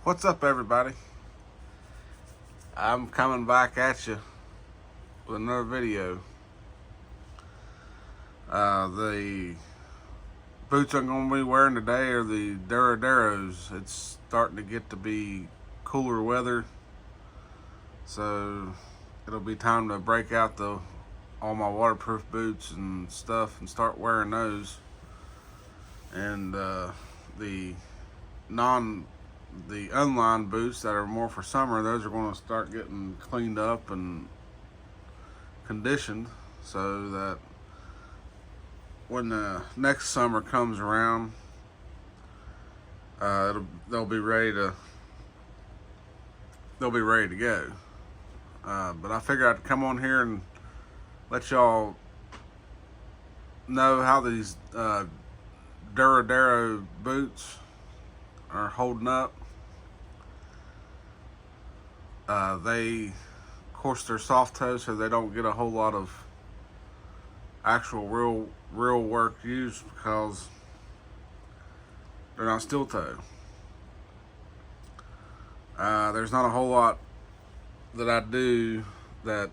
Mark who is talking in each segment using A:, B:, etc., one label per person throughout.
A: What's up, everybody? I'm coming back at you with another video. The boots I'm going to be wearing today are the Duroderos. It's starting to get to be cooler weather, so it'll be time to break out all my waterproof boots and stuff and start wearing those. And the non the unlined boots that are more for summer, those are going to start getting cleaned up and conditioned so that when the next summer comes around, they'll be ready to go. But I figured I'd come on here and let y'all know how these Durodero boots are holding up. Of course, they're soft toe, so they don't get a whole lot of actual real work used because they're not steel toe. There's not a whole lot that I do that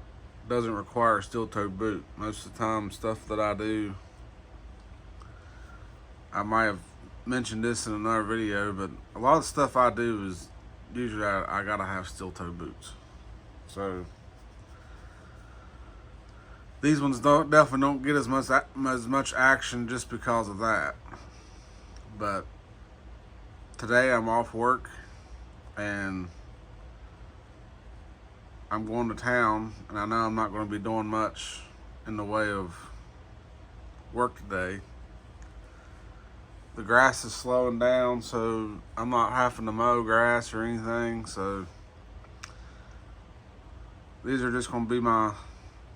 A: doesn't require a steel toe boot. Most of the time, stuff that I do, I might have mentioned this in another video, but a lot of the stuff I do is usually I gotta have steel toe boots. So these ones definitely don't get as much action just because of that. But today I'm off work and I'm going to town, and I know I'm not going to be doing much in the way of work today. The grass is slowing down, so I'm not having to mow grass or anything. So these are just going to be my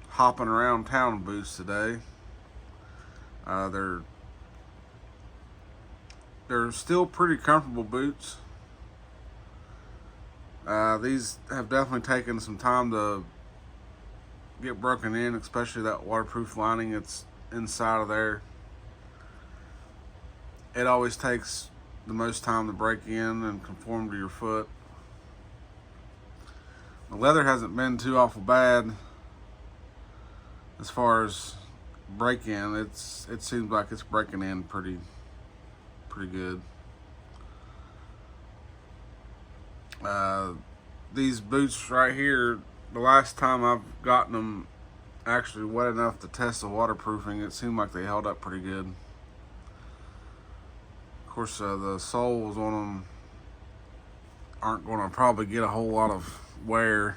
A: hopping around town boots today. They're still pretty comfortable boots. These have definitely taken some time to get broken in, especially that waterproof lining that's inside of there. It always takes the most time to break in and conform to your foot. The leather hasn't been too awful bad as far as break in. It seems like it's breaking in pretty good. These boots right here, the last time I've gotten them actually wet enough to test the waterproofing, it seemed like they held up pretty good. Of course, the soles on them aren't going to probably get a whole lot of wear.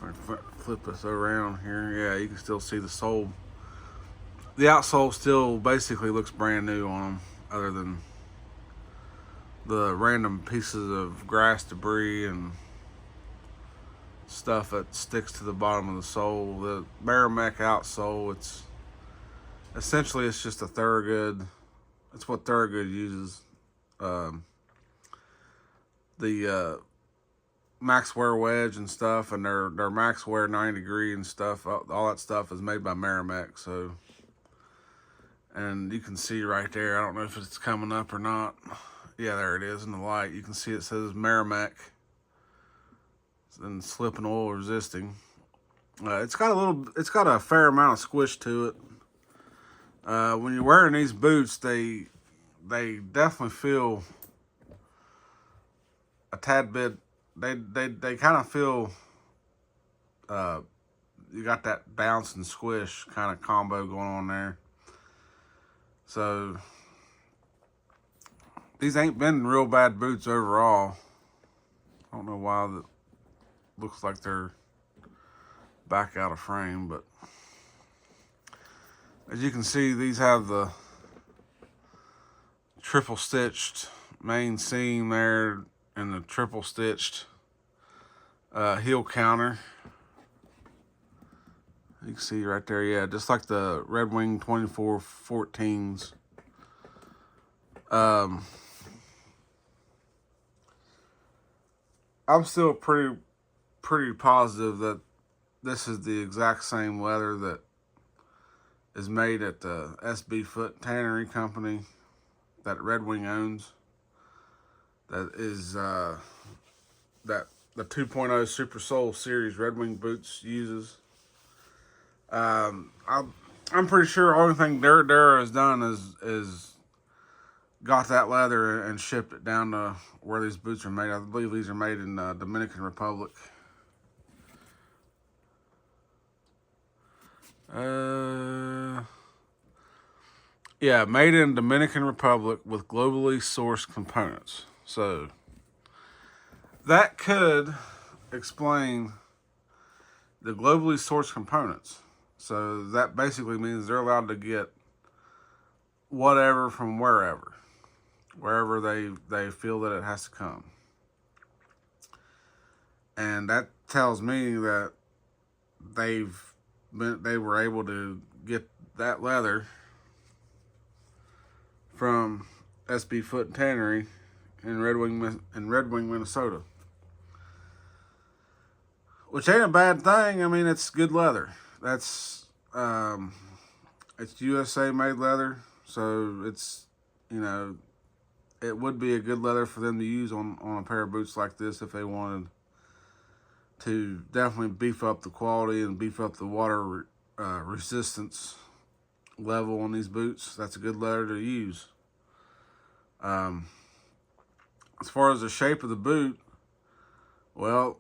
A: If I flip this around here, yeah, you can still see the sole. The outsole still basically looks brand new on them, other than the random pieces of grass debris and stuff that sticks to the bottom of the sole. The Merrimack outsole, it's just a Thorogood. It's what Thorogood uses. The Max Wear wedge and stuff, and their Max Wear 90 degree and stuff. All that stuff is made by Merrimack. So, and you can see right there. I don't know if it's coming up or not. Yeah, there it is in the light. You can see it says Merrimack and slip and oil resisting. It's got a fair amount of squish to it. When you're wearing these boots, they definitely feel a tad bit. They kind of feel. You got that bounce and squish kind of combo going on there. So these ain't been real bad boots overall. I don't know why that looks like they're back out of frame, but as you can see, these have the triple stitched main seam there and the triple stitched heel counter. You can see right there, yeah, just like the Red Wing 2414s. I'm still pretty positive that this is the exact same leather that is made at the SB Foot Tannery Company that Red Wing owns. that is that the 2.0 Super Soul Series Red Wing boots uses. I'm pretty sure the only thing Durodero has done is got that leather and shipped it down to where these boots are made. I believe these are made in Dominican Republic. Yeah, made in Dominican Republic with globally sourced components. So that could explain the globally sourced components. So that basically means they're allowed to get whatever from wherever they feel that it has to come. And that tells me that they were able to get that leather from SB Foot and Tannery in Red Wing, Minnesota. Which ain't a bad thing. I mean, it's good leather. That's it's USA made leather, so it's, you know, it would be a good leather for them to use on a pair of boots like this if they wanted to definitely beef up the quality and beef up the water resistance level on these boots. That's a good leather to use. As far as the shape of the boot, well,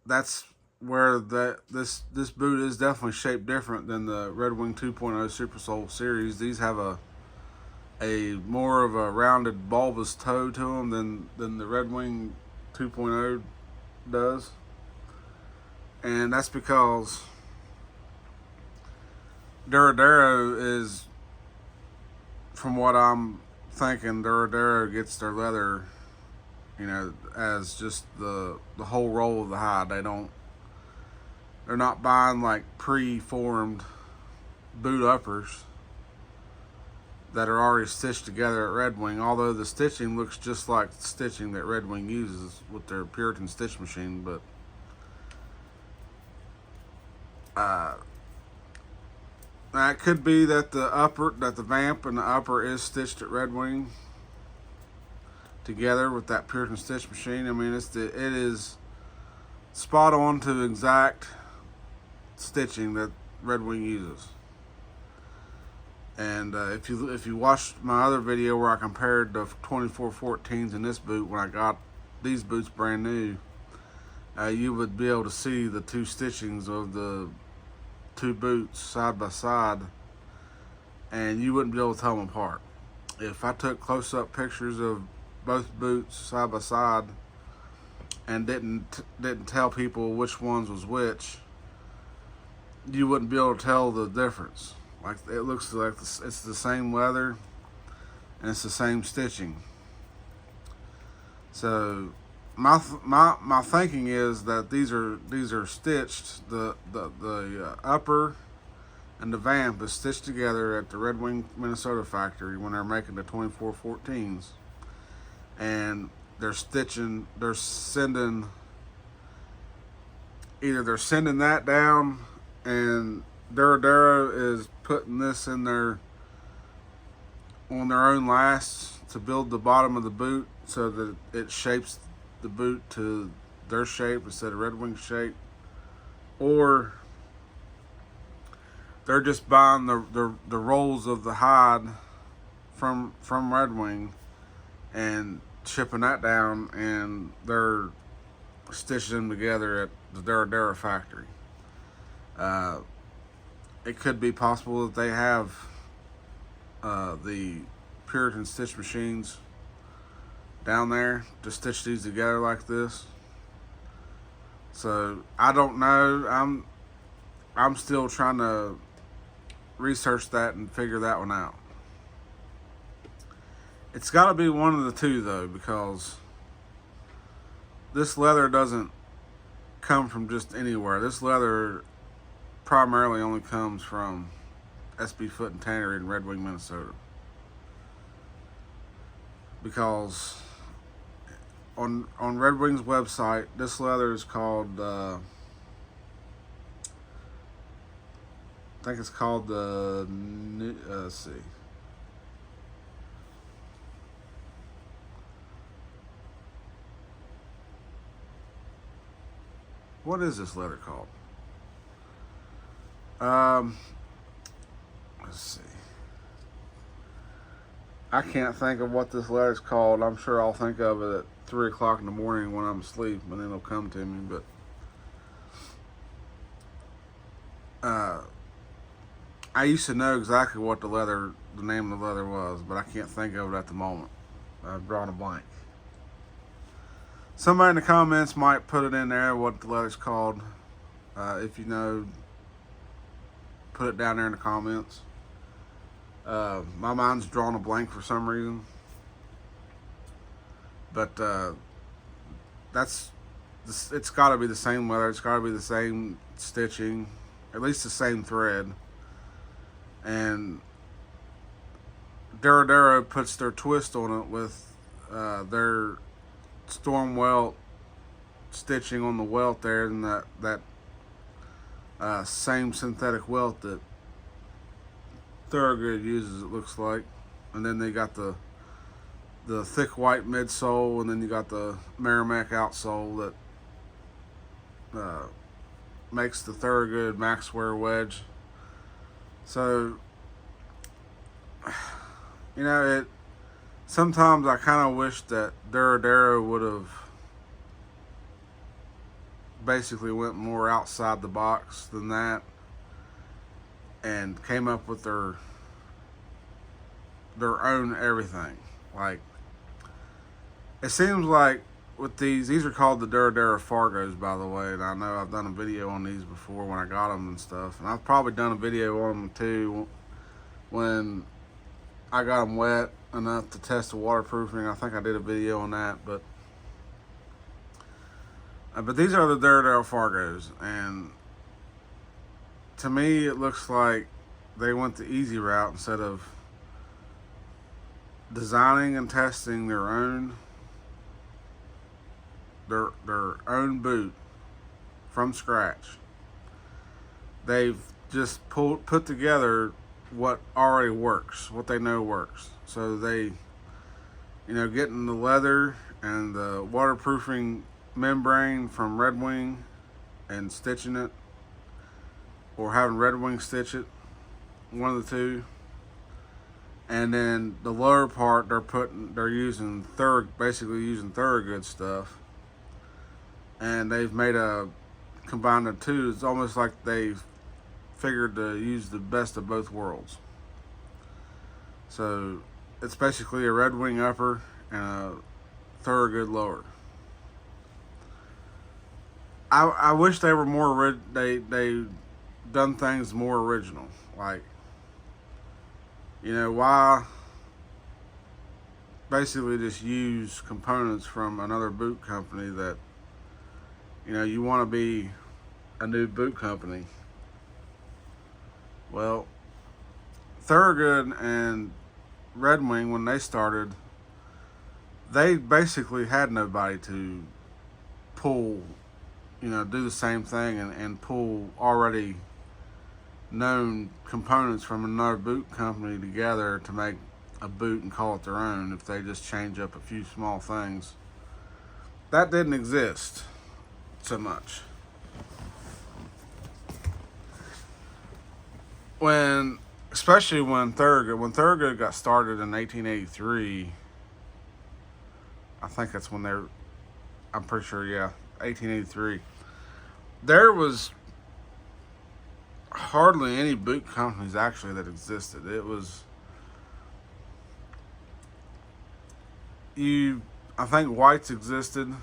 A: that's where this boot is definitely shaped different than the Red Wing 2.0 Super Soul Series. These have a more of a rounded bulbous toe to them than the Red Wing 2.0 does. And that's because Durodero is, from what I'm thinking, Durodero gets their leather, you know, as just the whole roll of the hide. They're not buying like pre-formed boot uppers that are already stitched together at Red Wing, although the stitching looks just like the stitching that Red Wing uses with their Puritan stitch machine. But it could be that the vamp and the upper is stitched at Red Wing together with that Puritan stitch machine. I mean, it is spot on to exact stitching that Red Wing uses. And if you watched my other video where I compared the 2414s in this boot when I got these boots brand new, you would be able to see the two stitchings of the two boots side by side, and you wouldn't be able to tell them apart. If I took close-up pictures of both boots side by side and didn't tell people which ones was which, you wouldn't be able to tell the difference. Like, it looks like it's the same leather and it's the same stitching. So my thinking is that these are stitched. The upper and the vamp is stitched together at the Red Wing, Minnesota factory when they're making the 2414s, and they're sending that down, and Durodero is putting this in on their own lasts to build the bottom of the boot so that it shapes the boot to their shape instead of Red Wing shape, or they're just buying the rolls of the hide from Red Wing and shipping that down, and they're stitching them together at the Durodero factory. It could be possible that they have the Puritan stitch machines down there to stitch these together like this. So I don't know. I'm still trying to research that and figure that one out. It's got to be one of the two though, because this leather doesn't come from just anywhere. This leather primarily only comes from SB Foot and Tannery in Red Wing, Minnesota. Because on Red Wing's website, this leather is called, I think it's called the, let's see. What is this leather called? Um, let's see. I can't think of what this letter's called. I'm sure I'll think of it at 3 o'clock in the morning when I'm asleep, and then it'll come to me. But I used to know exactly what the name of the leather was, but I can't think of it at the moment. I've drawn a blank. Somebody in the comments might put it in there what the letter's called. If you know, put it down there in the comments. My mind's drawn a blank for some reason, but it's got to be the same leather. It's got to be the same stitching, at least the same thread. And Durodero puts their twist on it with their storm welt stitching on the welt there, and that same synthetic welt that Thorogood uses, it looks like. And then they got the thick white midsole, and then you got the Merrimack outsole that makes the Thorogood Max Wear wedge. So, you know, sometimes I kind of wish that Durodero would have basically went more outside the box than that and came up with their own everything. Like, it seems like with these are called the Durodero Fargos, by the way, and I know I've done a video on these before when I got them and stuff, and I've probably done a video on them too when I got them wet enough to test the waterproofing. I think I did a video on that, but these are the Durodero Fargos, and to me it looks like they went the easy route instead of designing and testing their own boot from scratch. They've just put together what already works, what they know works. So they, getting the leather and the waterproofing membrane from Red Wing and stitching it, or having Red Wing stitch it, one of the two. And then the lower part, they're using basically using Thorogood stuff, and they've combined the two. It's almost like they've figured to use the best of both worlds. So it's basically a Red Wing upper and a Thorogood lower. I wish they were more they done things more original. Like, why basically just use components from another boot company that, you want to be a new boot company. Well, Thorogood and Red Wing, when they started, they basically had nobody to pull, do the same thing and pull already known components from another boot company together to make a boot and call it their own if they just change up a few small things. That didn't exist so much. Especially when Thorogood got started in 1883, I think that's when I'm pretty sure, yeah, 1883. There was hardly any boot companies actually that existed. It was, I think White's existed,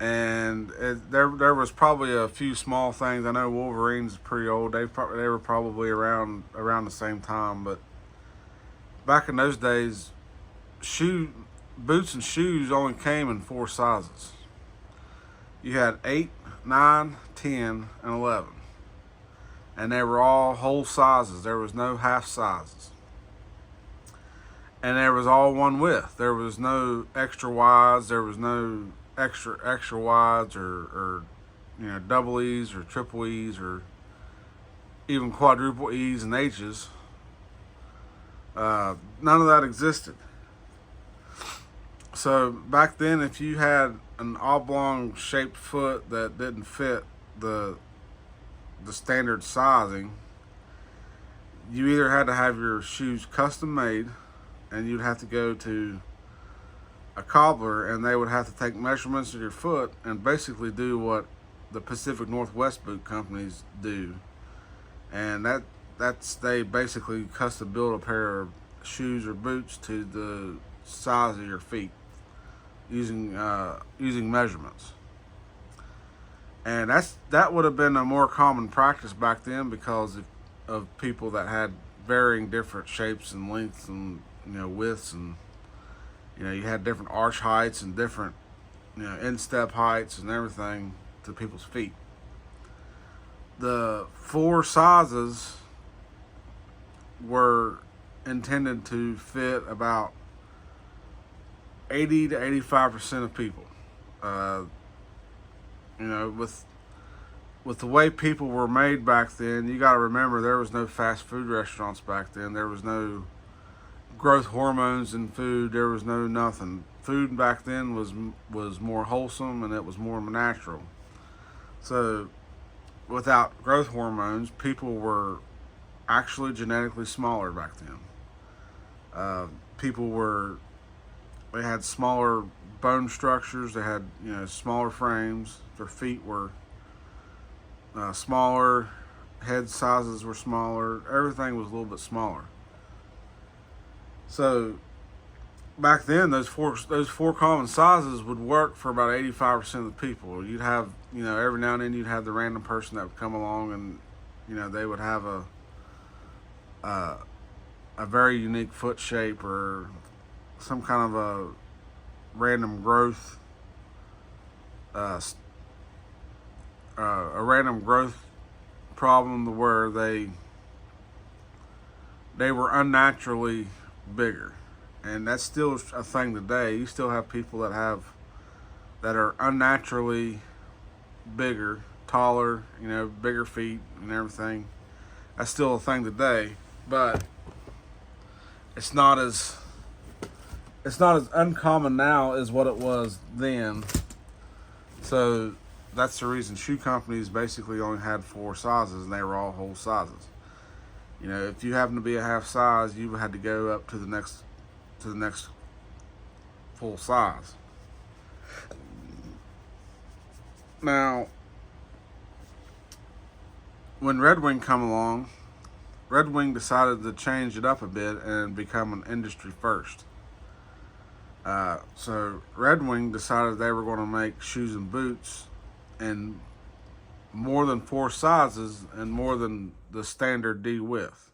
A: and there was probably a few small things. I know Wolverine's pretty old. They were probably around the same time, but back in those days, boots and shoes only came in 4 sizes. You had 8, 9, 10, and 11, and they were all whole sizes. There was no half sizes, and there was all one width. There was no extra wides. There was no extra wides or double E's or triple E's or even quadruple E's and H's. None of that existed. So back then, if you had an oblong shaped foot that didn't fit the the standard sizing, you either had to have your shoes custom made, and you'd have to go to a cobbler, and they would have to take measurements of your foot and basically do what the Pacific Northwest boot companies do, and that's they basically custom build a pair of shoes or boots to the size of your feet using measurements. And that would have been a more common practice back then because of people that had varying different shapes and lengths and widths, and you had different arch heights and different instep heights and everything to people's feet. The four sizes were intended to fit about 80 to 85% of people. Uh, with the way people were made back then, you got to remember there was no fast food restaurants back then. There was no growth hormones in food. There was no nothing. Food back then was more wholesome, and it was more natural. So without growth hormones, people were actually genetically smaller back then. People were They had smaller bone structures. They had smaller frames. Their feet were smaller. Head sizes were smaller. Everything was a little bit smaller. So back then, those four common sizes would work for about 85% of the people. You'd have every now and then you'd have the random person that would come along, and they would have a very unique foot shape or some kind of a random growth a random growth problem where they were unnaturally bigger, and that's still a thing today. You still have people that are unnaturally bigger, taller, bigger feet and everything. That's still a thing today, but it's not as uncommon now as what it was then. So that's the reason shoe companies basically only had four sizes, and they were all whole sizes. If you happen to be a half size, you had to go up to the next full size. Now, when Red Wing come along, Red Wing decided to change it up a bit and become an industry first. So Red Wing decided they were going to make shoes and boots in more than four sizes and more than the standard D width.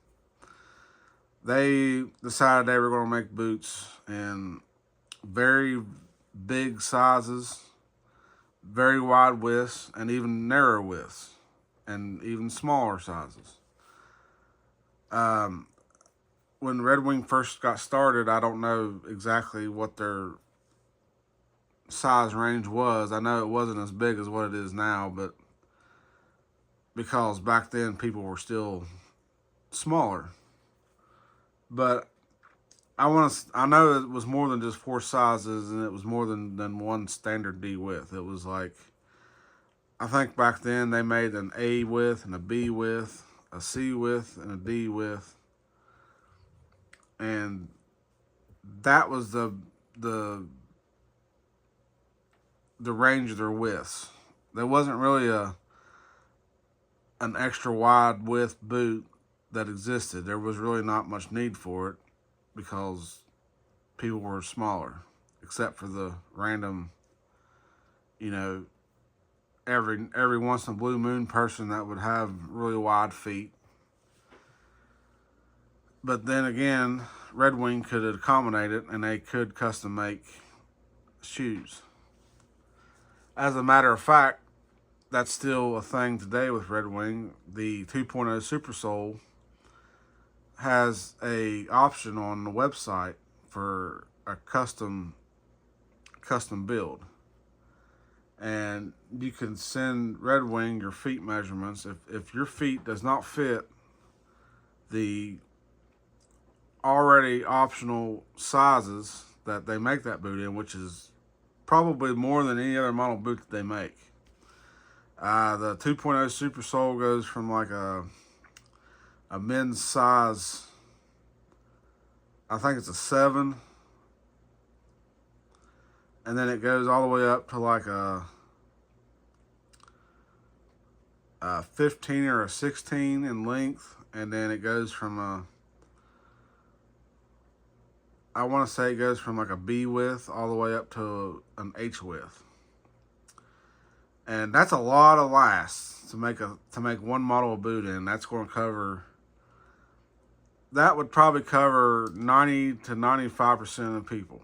A: They decided they were going to make boots in very big sizes, very wide widths, and even narrow widths, and even smaller sizes. When Red Wing first got started, I don't know exactly what their size range was. I know it wasn't as big as what it is now, but because back then people were still smaller. But I know it was more than just four sizes, and it was more than one standard D width. It was like, I think back then they made an A width and a B width, a C width and a D width. And that was the range of their widths. There wasn't really an extra wide width boot that existed. There was really not much need for it because people were smaller, except for the random, every once in a blue moon person that would have really wide feet. But then again, Red Wing could accommodate it, and they could custom make shoes. As a matter of fact, that's still a thing today with Red Wing. The 2.0 Super Sole has a option on the website for a custom build. And you can send Red Wing your feet measurements. If your feet does not fit the already optional sizes that they make that boot in, which is probably more than any other model boot that they make. The 2.0 Super Sole goes from like a men's size, I think it's a 7, and then it goes all the way up to like a 15 or a 16 in length, and then it goes from I want to say it goes from like a B width all the way up to an H width. And that's a lot of lasts to make one model of boot in. That's going to cover, that would probably cover 90 to 95% of people.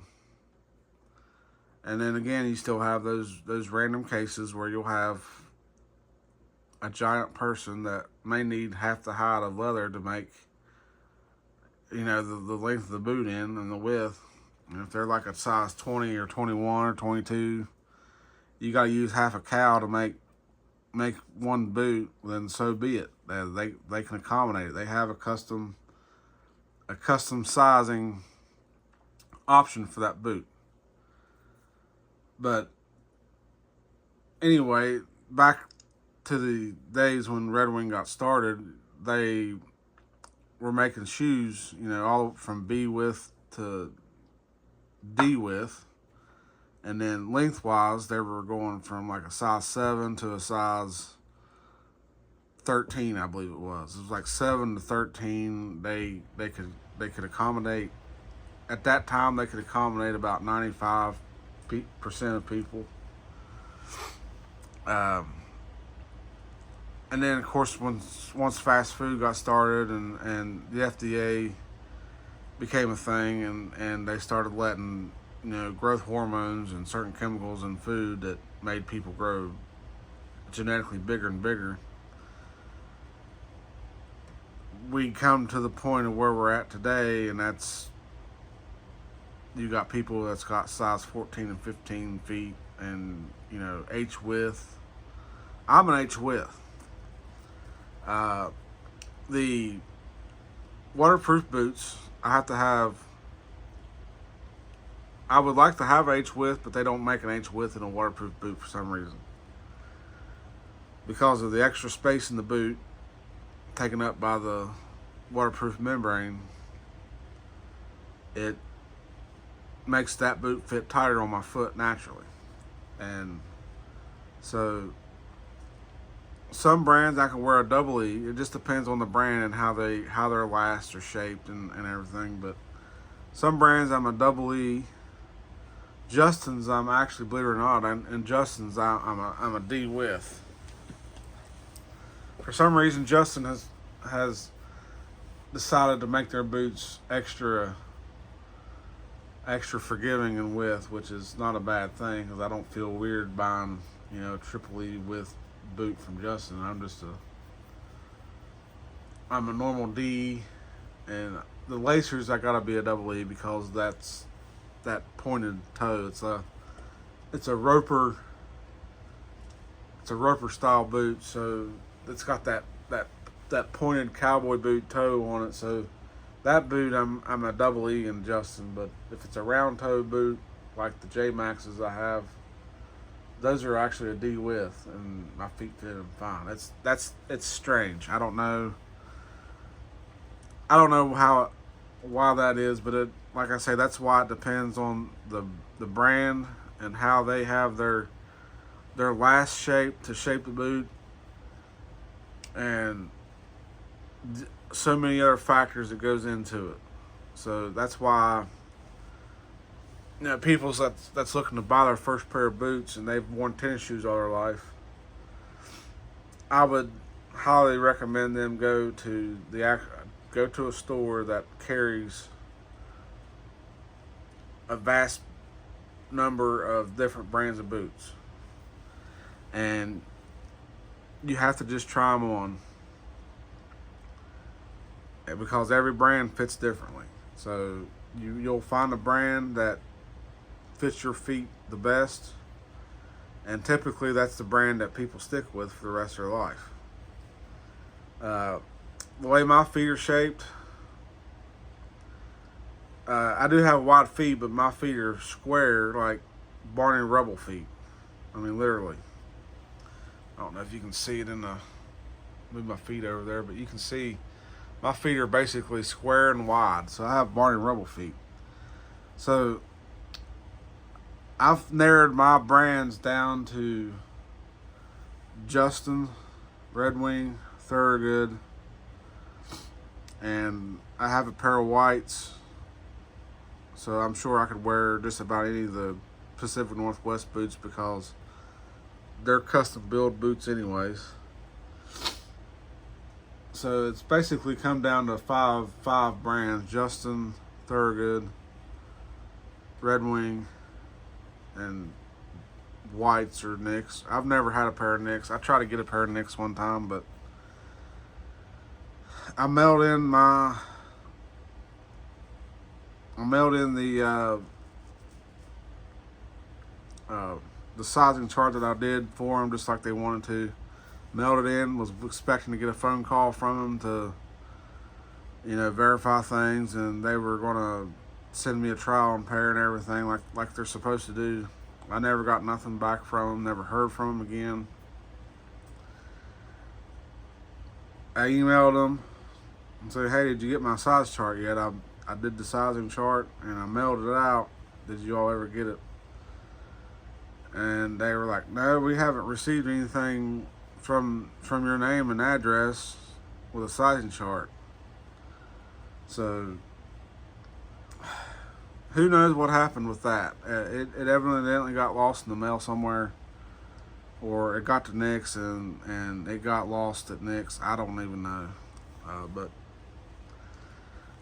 A: And then again, you still have those random cases where you'll have a giant person that may need half the height of leather to make, you know, the length of the boot in and the width. And if they're like a size 20 or 21 or 22, you got to use half a cow to make one boot, then so be it. They can accommodate it. They have a custom sizing option for that boot. But anyway, back to the days when Red Wing got started, they were making shoes, you know, all from B width to D width. And then lengthwise, they were going from like a size 7 to a size 13, I believe it was. It was like 7 to 13. They could accommodate, at that time, they could accommodate about 95% of people. And then, of course, once fast food got started and the FDA became a thing, and they started letting, you know, growth hormones and certain chemicals in food that made people grow genetically bigger and bigger, we come to the point of where we're at today, and that's, you got people that's got size 14 and 15 feet and, you know, H width. I'm an H width. The waterproof boots, I would like to have H width, but they don't make an H width in a waterproof boot for some reason. Because of the extra space in the boot taken up by the waterproof membrane, it makes that boot fit tighter on my foot naturally. And so some brands I can wear a double E. It just depends on the brand and how their lasts are shaped and everything. But some brands I'm a double E. Justin's I'm actually, believe it or not, and Justin's I'm a D width. For some reason, Justin has decided to make their boots extra forgiving in width, which is not a bad thing, because I don't feel weird buying, you know, triple E width boot from Justin. I'm a normal D, and the lacers I gotta be a double E, because that's that pointed toe. It's a roper style boot, so it's got that pointed cowboy boot toe on it. So that boot I'm a double E in Justin. But if it's a round toe boot like the J Maxes I have, those are actually a D width, and my feet fit them fine. It's strange. I don't know why that is, but like I say, that's why it depends on the brand and how they have their last shape to shape the boot, and so many other factors that goes into it. So that's why, you know, people that's looking to buy their first pair of boots and they've worn tennis shoes all their life, I would highly recommend them go to a store that carries a vast number of different brands of boots, and you have to just try them on, because every brand fits differently. So you'll find a brand that fits your feet the best, and typically that's the brand that people stick with for the rest of their life. The way my feet are shaped, I do have wide feet, but my feet are square like Barney Rubble feet. I mean, literally. I don't know if you can see it in the move my feet over there, but you can see my feet are basically square and wide. So I have Barney Rubble feet. So I've narrowed my brands down to Justin, Red Wing, Thorogood, and I have a pair of whites. So I'm sure I could wear just about any of the Pacific Northwest boots because they're custom build boots anyways. So it's basically come down to five brands: Justin, Thorogood, Red Wing, and whites or Nicks. I've never had a pair of Nicks. I tried to get a pair of Nicks one time, but I mailed in the sizing chart that I did for them, just like they wanted to. Mailed it in. Was expecting to get a phone call from them to, verify things, and they were gonna send me a trial and pair and everything like they're supposed to do. I never got nothing back from them. Never heard from them again. I emailed them and said, "Hey, did you get my size chart yet? I did the sizing chart and I mailed it out. Did you all ever get it?" And they were like, "No, we haven't received anything from your name and address with a sizing chart." So who knows what happened with that? It evidently got lost in the mail somewhere, or it got to Nick's and it got lost at Nick's. I don't even know. But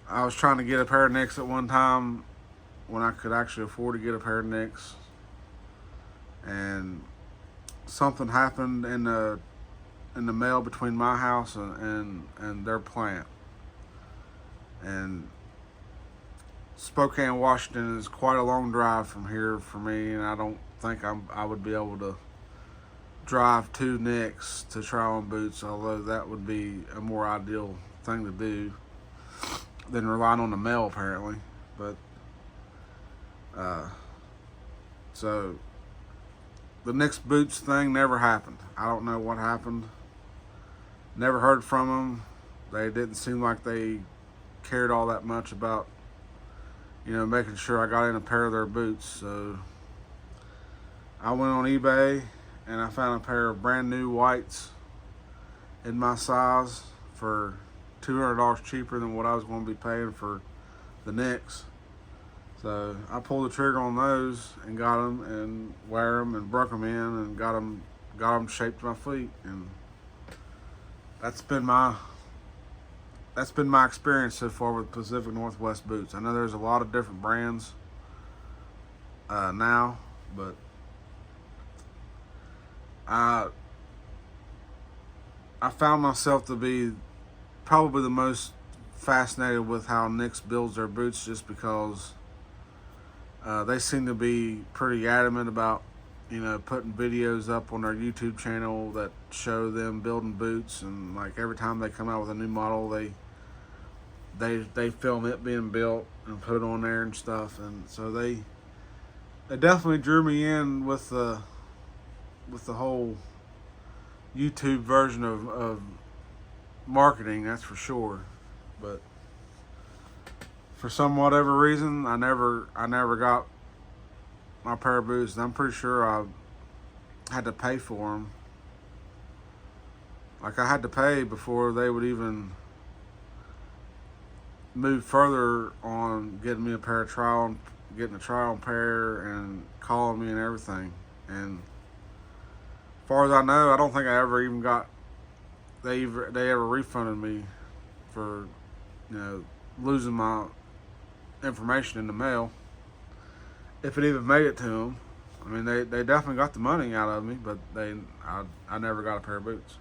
A: I was trying to get a pair of Nick's at one time when I could actually afford to get a pair of Nick's, and something happened in the mail between my house and their plant. And Spokane, Washington is quite a long drive from here for me, and I don't think I would be able to drive to Nick's to try on boots, although that would be a more ideal thing to do than relying on the mail apparently. But so the Nick's boots thing never happened. I don't know what happened. Never heard from them. They didn't seem like they cared all that much about making sure I got in a pair of their boots. So I went on eBay and I found a pair of brand new whites in my size for $200 cheaper than what I was going to be paying for the Nicks. So I pulled the trigger on those and got them and wear them and broke them in and got them shaped to my feet. And that's been my experience so far with Pacific Northwest boots. I know there's a lot of different brands now, but I found myself to be probably the most fascinated with how Nick's builds their boots, just because they seem to be pretty adamant about putting videos up on their YouTube channel that show them building boots, and like every time they come out with a new model, they film it being built and put it on there and stuff. And so they definitely drew me in with the whole YouTube version of marketing, that's for sure. But for some whatever reason, I never got my pair of boots. And I'm pretty sure I had to pay for them. Like I had to pay before they would even move further on getting me a pair of getting a trial pair and calling me and everything. And as far as I know, I don't think I ever even got they ever refunded me for losing my information in the mail, if it even made it to them. I mean, they definitely got the money out of me, but I never got a pair of boots.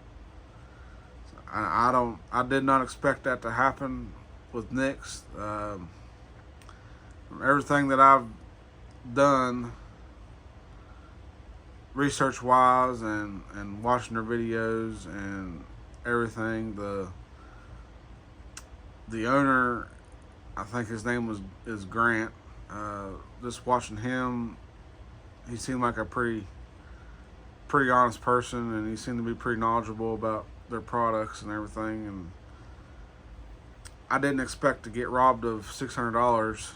A: So I did not expect that to happen with Nick's. From everything that I've done research wise and watching their videos and everything, the owner, I think his name is Grant. Just watching him, he seemed like a pretty honest person, and he seemed to be pretty knowledgeable about their products and everything. And I didn't expect to get robbed of $600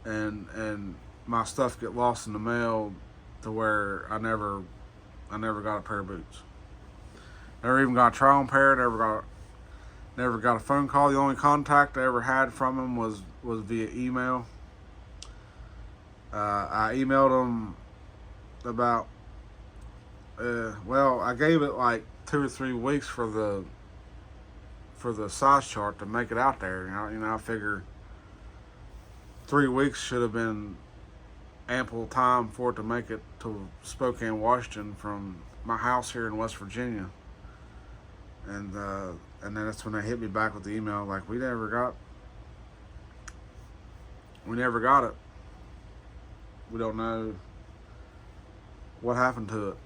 A: and my stuff get lost in the mail to where I never got a pair of boots. Never even got a trial on pair. Never got a phone call. The only contact I ever had from him was via email. I emailed him about I gave it like 2 or 3 weeks for the size chart to make it out there. I figure 3 weeks should have been ample time for it to make it to Spokane, Washington from my house here in West Virginia. And then that's when they hit me back with the email like, we never got it. We don't know what happened to it.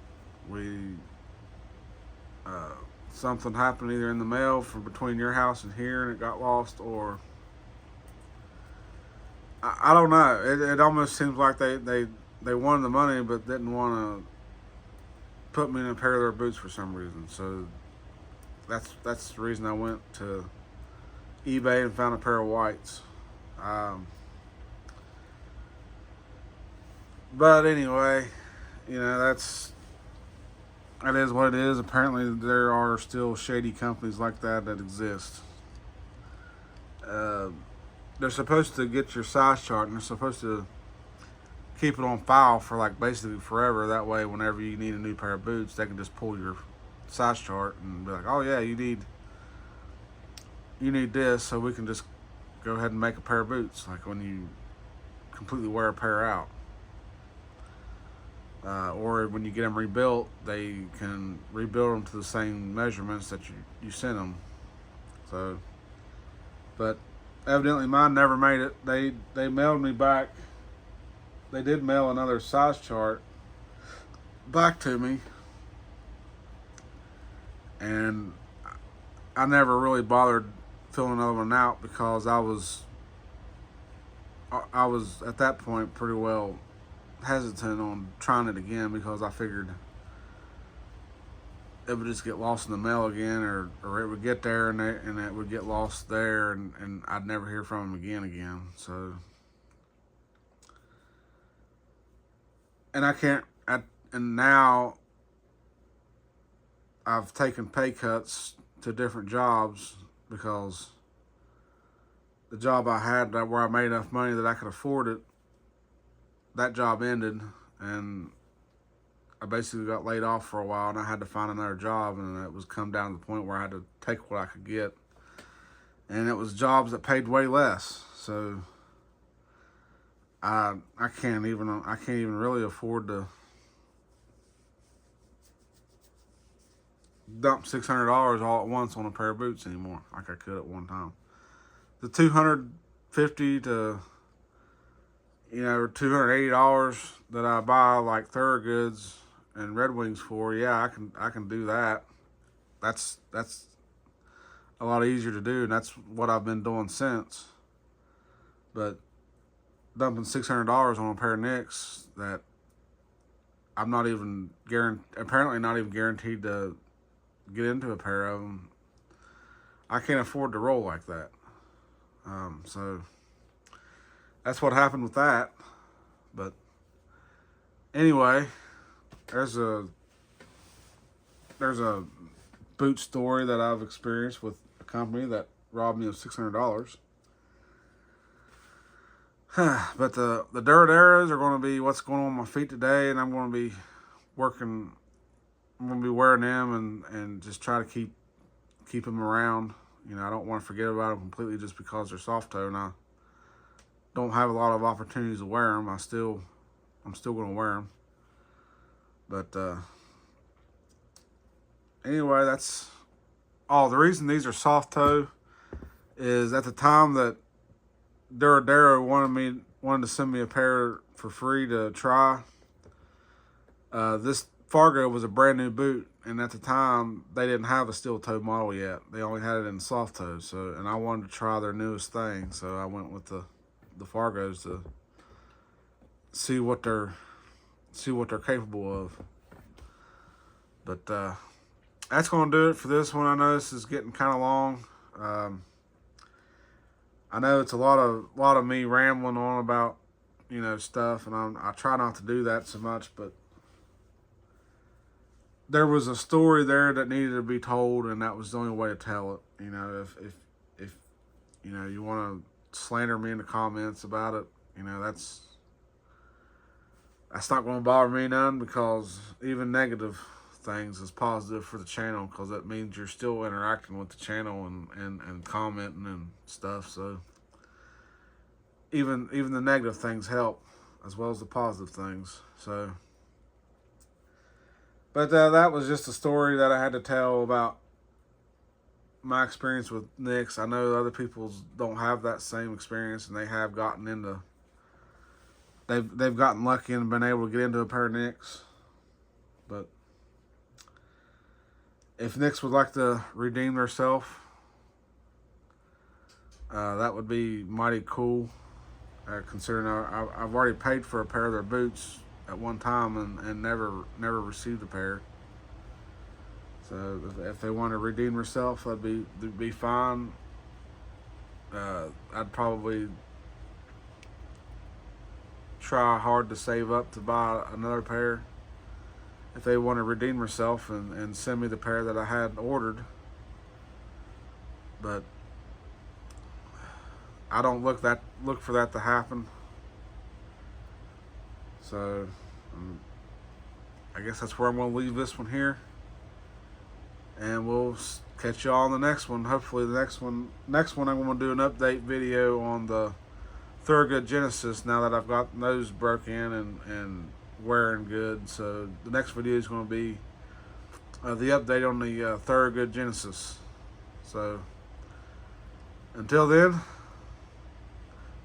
A: Something happened either in the mail from between your house and here and it got lost, or I don't know. It almost seems like they wanted the money but didn't want to put me in a pair of their boots for some reason. So that's the reason I went to eBay and found a pair of whites. But anyway, that is what it is. Apparently there are still shady companies like that exist. They're supposed to get your size chart and they're supposed to keep it on file for like basically forever. That way whenever you need a new pair of boots, they can just pull your size chart and be like, oh yeah, you need this, so we can just go ahead and make a pair of boots, like when you completely wear a pair out. Or when you get them rebuilt, they can rebuild them to the same measurements that you sent them. So, but evidently mine never made it. They mailed me back. They did mail another size chart back to me, and I never really bothered filling another one out because I was at that point pretty well hesitant on trying it again, because I figured it would just get lost in the mail again, or it would get there and it would get lost there, and I'd never hear from them again. So, and and now I've taken pay cuts to different jobs because the job I had where I made enough money that I could afford it, that job ended, and I basically got laid off for a while, and I had to find another job, and it was come down to the point where I had to take what I could get, and it was jobs that paid way less. So I can't even really afford to dump $600 all at once on a pair of boots anymore, like I could at one time. The $250 to $280 that I buy like Thorogoods and Red Wings for, yeah, I can do that. That's a lot easier to do, and that's what I've been doing since. But dumping $600 on a pair of Knicks that I'm not even apparently not even guaranteed to get into a pair of them, I can't afford to roll like that. So that's what happened with that. But anyway, there's a boot story that I've experienced with a company that robbed me of $600. But the Duroderos are going to be what's going on my feet today, and I'm going to be wearing them and just try to keep them around. I don't want to forget about them completely just because they're soft toe, and I don't have a lot of opportunities to wear them. I'm still going to wear them. But anyway, that's all. The reason these are soft toe is at the time that Durodero wanted to send me a pair for free to try. This Fargo was a brand new boot, and at the time they didn't have a steel toe model yet. They only had it in soft toes. So, and I wanted to try their newest thing, so I went with the Fargos to see what they're capable of. But that's gonna do it for this one. I know this is getting kind of long. I know it's a lot of me rambling on about, you know, stuff, and I try not to do that so much, but there was a story there that needed to be told, and that was the only way to tell it. You know, if you know, you want to slander me in the comments about it, you know, that's not going to bother me none, because even negative things is positive for the channel, because that means you're still interacting with the channel and commenting and stuff. So even the negative things help as well as the positive things. So, but that was just a story that I had to tell about my experience with Nicks. I know other people don't have that same experience, and they have gotten into, they've gotten lucky and been able to get into a pair of Nicks. But if Nicks would like to redeem themselves, that would be mighty cool. Considering I've already paid for a pair of their boots at one time and never received a pair. So if they want to redeem themselves, that'd be fine. I'd probably try hard to save up to buy another pair if they want to redeem themselves and send me the pair that I had ordered. But I don't look for that to happen. So I guess that's where I'm going to leave this one here, and we'll catch y'all on the next one. Hopefully the next one I'm going to do an update video on the Thorogood Genesis, now that I've got those broke in and wearing good. So the next video is going to be the update on the Thorogood Genesis. So until then,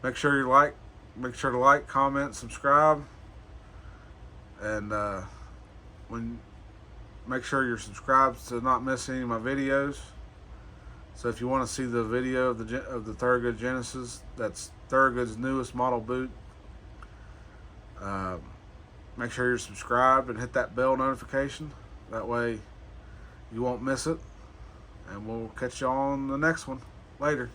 A: make sure to like, comment, subscribe, and make sure you're subscribed to not miss any of my videos. So if you want to see the video of the Thorogood Genesis, that's Thorogood's newest model boot, make sure you're subscribed and hit that bell notification. That way you won't miss it. And we'll catch you on the next one. Later.